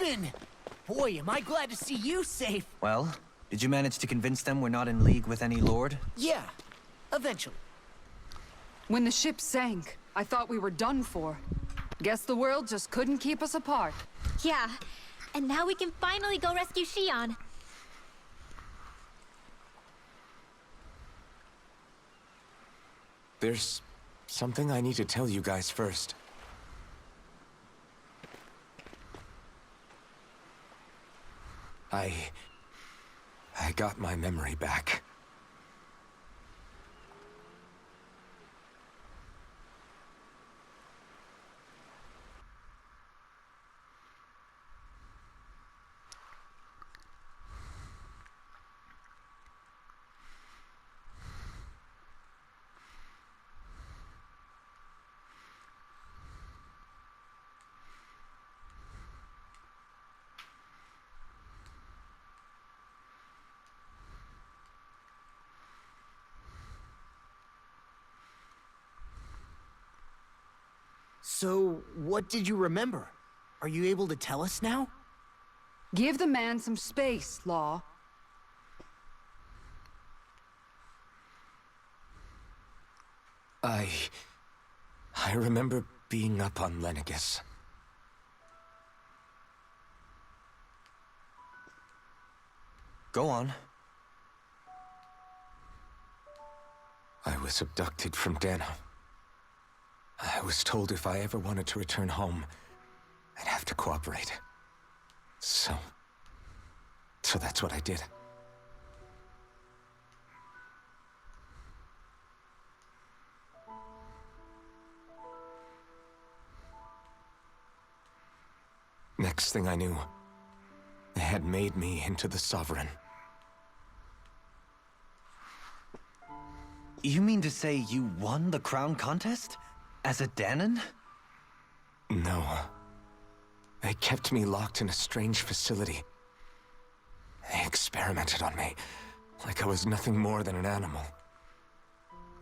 Alphen! Boy, am I glad to see you safe. Well, did you manage to convince them we're not in league with any lord? Yeah, eventually. When the ship sank, I thought we were done for. Guess the world just couldn't keep us apart. Yeah, and now we can finally go rescue Shion. There's something I need to tell you guys first. I got my memory back. So, what did you remember? Are you able to tell us now? Give the man some space, Law. I remember being up on Lenegus. Go on. I was abducted from Dano. I was told if I ever wanted to return home, I'd have to cooperate. So that's what I did. Next thing I knew, they had made me into the Sovereign. You mean to say you won the crown contest? As a Danon? No. They kept me locked in a strange facility. They experimented on me, like I was nothing more than an animal.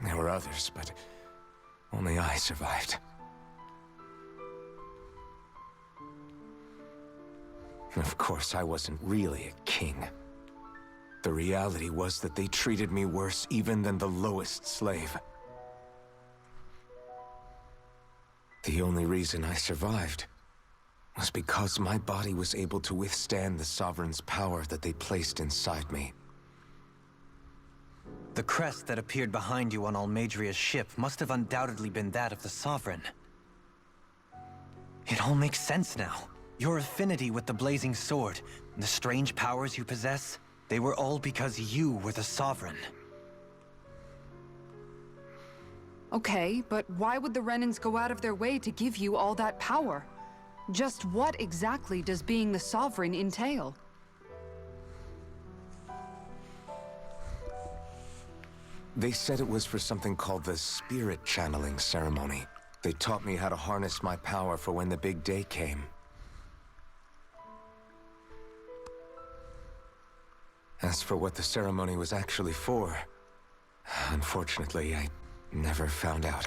There were others, but only I survived. Of course, I wasn't really a king. The reality was that they treated me worse even than the lowest slave. The only reason I survived was because my body was able to withstand the Sovereign's power that they placed inside me. The crest that appeared behind you on Almadria's ship must have undoubtedly been that of the Sovereign. It all makes sense now. Your affinity with the Blazing Sword, and the strange powers you possess, they were all because you were the Sovereign. Okay, but why would the Renans go out of their way to give you all that power? Just what exactly does being the Sovereign entail? They said it was for something called the Spirit Channeling Ceremony. They taught me how to harness my power for when the big day came. As for what the ceremony was actually for, unfortunately, I never found out.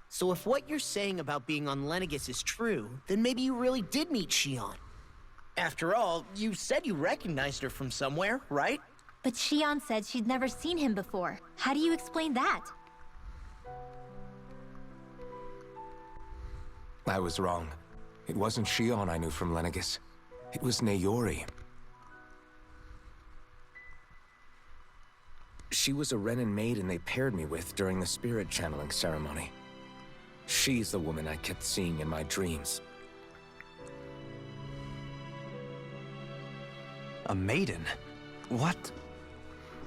So if what you're saying about being on Lenegus is true, then maybe you really did meet Shion. After all, you said you recognized her from somewhere, right? But Shion said she'd never seen him before. How do you explain that? I was wrong. It wasn't Shion I knew from Lenegus. It was Naori. She was a Renan maiden they paired me with during the spirit channeling ceremony. She's the woman I kept seeing in my dreams. A maiden? What?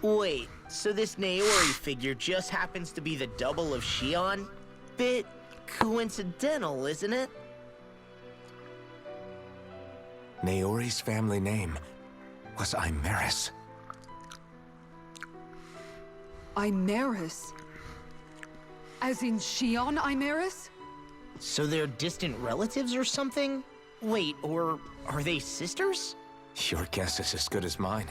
Wait, so this Naori figure just happens to be the double of Shion? Bit coincidental, isn't it? Naori's family name was Imeris. Imeris? As in Shion Imeris? So they're distant relatives or something? Wait, or are they sisters? Your guess is as good as mine.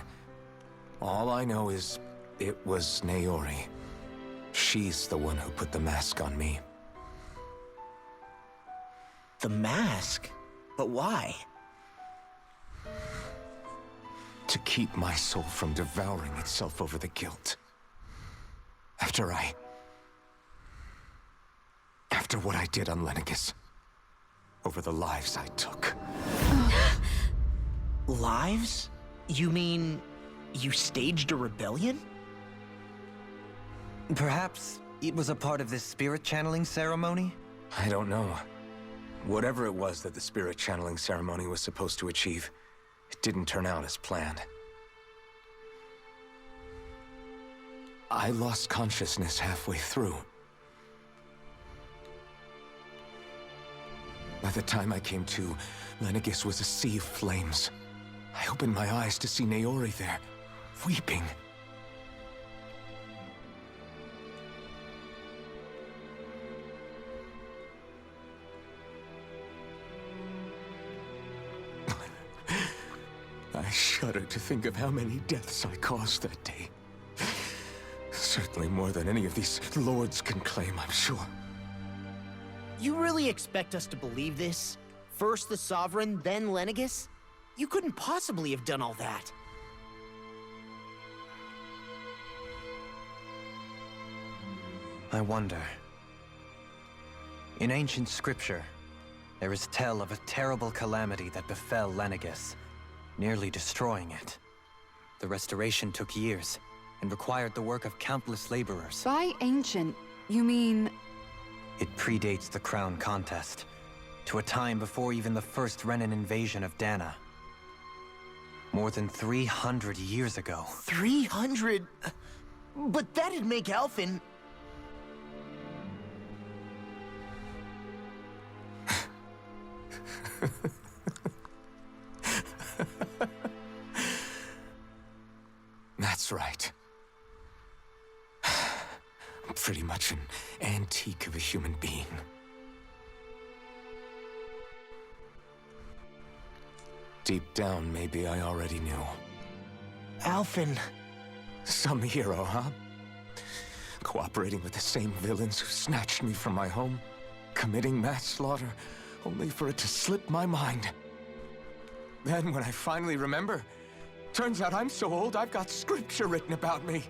All I know is it was Naori. She's the one who put the mask on me. The mask? But why? To keep my soul from devouring itself over the guilt. After what I did on Lenegis. Over the lives I took. Lives? You mean you staged a rebellion? Perhaps it was a part of this spirit channeling ceremony? I don't know. Whatever it was that the spirit channeling ceremony was supposed to achieve, it didn't turn out as planned. I lost consciousness halfway through. By the time I came to, Lenegis was a sea of flames. I opened my eyes to see Naori there, weeping. I shudder to think of how many deaths I caused that day. Certainly more than any of these lords can claim, I'm sure. You really expect us to believe this? First the Sovereign, then Lenegis? You couldn't possibly have done all that. I wonder. In ancient scripture, there is tell of a terrible calamity that befell Lenegis, nearly destroying it. The restoration took years, and required the work of countless laborers. By ancient, you mean... It predates the crown contest, to a time before even the first Renan invasion of Dana. More than 300 years ago. 300? But that'd make Alphen... That's right. I'm pretty much an antique of a human being. Deep down, maybe I already knew. Alphen... Some hero, huh? Cooperating with the same villains who snatched me from my home, committing mass slaughter, only for it to slip my mind. Then, when I finally remember, turns out I'm so old I've got scripture written about me.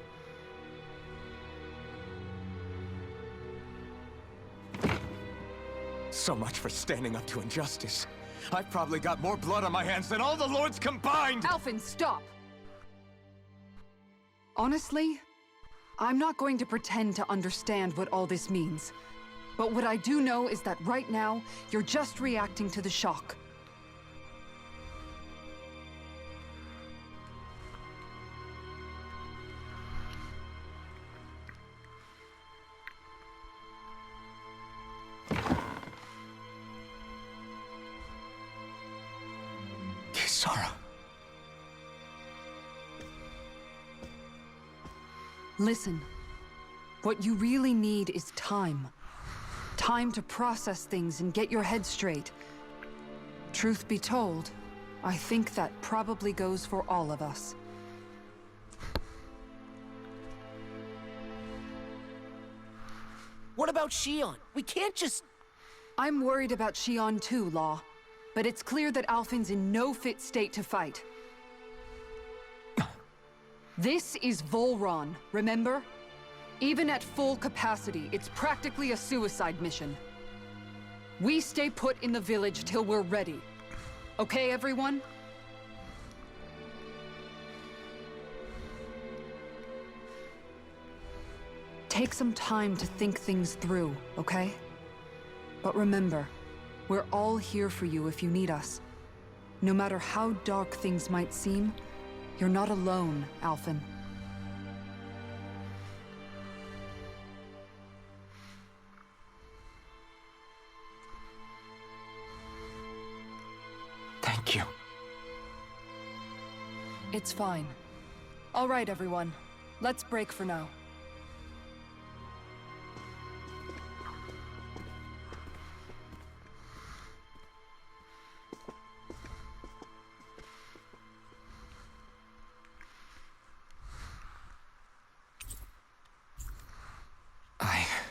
So much for standing up to injustice. I've probably got more blood on my hands than all the lords combined! Alphen, stop! Honestly, I'm not going to pretend to understand what all this means. But what I do know is that right now, you're just reacting to the shock. Kisara. Listen, what you really need is time. Time to process things and get your head straight. Truth be told, I think that probably goes for all of us. What about Shion? We can't just... I'm worried about Shion too, Law. But it's clear that Alphen's in no fit state to fight. This is Volron, remember? Even at full capacity, it's practically a suicide mission. We stay put in the village till we're ready. Okay, everyone? Take some time to think things through, okay? But remember, we're all here for you if you need us. No matter how dark things might seem, you're not alone, Alphen. Thank you. It's fine. All right, everyone. Let's break for now.